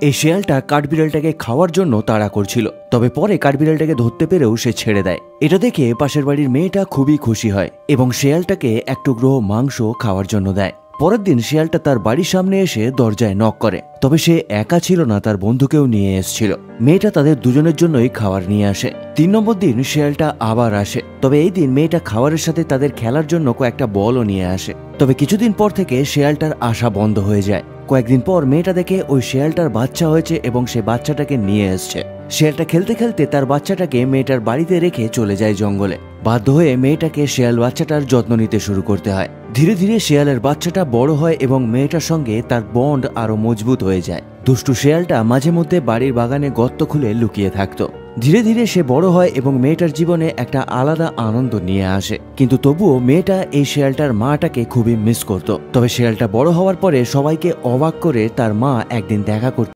এই শেয়ালটা কাঠবিড়ালটাকে খাওয়ার জন্য তাড়া করছিল, তবে পরে কাঠবিড়ালটাকে ধরতে পেরেও সে ছেড়ে দেয়। এটা দেখে পাশের বাড়ির মেয়েটা খুবই খুশি হয় এবং শেয়ালটাকে এক টুকরো মাংস খাওয়ার জন্য দেয়। পরের দিন শিয়ালটা তার বাড়ির সামনে এসে দরজায় নক করে, তবে সে একা ছিল না, তার বন্ধুকেও নিয়ে এসেছিল। মেয়েটা তাদের দুজনের জন্যই খাবার নিয়ে আসে। 3 নম্বর দিন শিয়ালটা আবার আসে, তবে এই দিন মেয়েটা খাবারের সাথে তাদের খেলার জন্য কয়েকটা বলও নিয়ে আসে। তবে কিছুদিন পর থেকে শিয়ালটার আসা বন্ধ হয়ে যায়। কয়েকদিন পর মেয়েটা দেখে ওই শিয়ালটার বাচ্চা হয়েছে এবং সে বাচ্চাটাকে নিয়ে এসছে। শিয়ালটা খেলতে খেলতে তার বাচ্চাটাকে মেয়েটার বাড়িতে রেখে চলে যায় জঙ্গলে। বাধ্য হয়ে মেয়েটাকে শিয়াল বাচ্চাটার যত্ন নিতে শুরু করতে হয়। ধীরে ধীরে শিয়ালের বাচ্চাটা বড় হয় এবং মেয়েটার সঙ্গে তার বন্ড আরো মজবুত হয়ে যায়। দুষ্টু শিয়ালটা মাঝে মধ্যে বাড়ির বাগানে গর্ত খুলে লুকিয়ে থাকতো। ধীরে ধীরে সে বড় হয় এবং মেয়েটার জীবনে একটা আলাদা আনন্দ নিয়ে আসে, কিন্তু তবুও মেয়েটা এই শিয়ালটার মাটাকে খুবই মিস করত। তবে শিয়ালটা বড় হওয়ার পরে সবাইকে অবাক করে তার মা একদিন দেখা করতে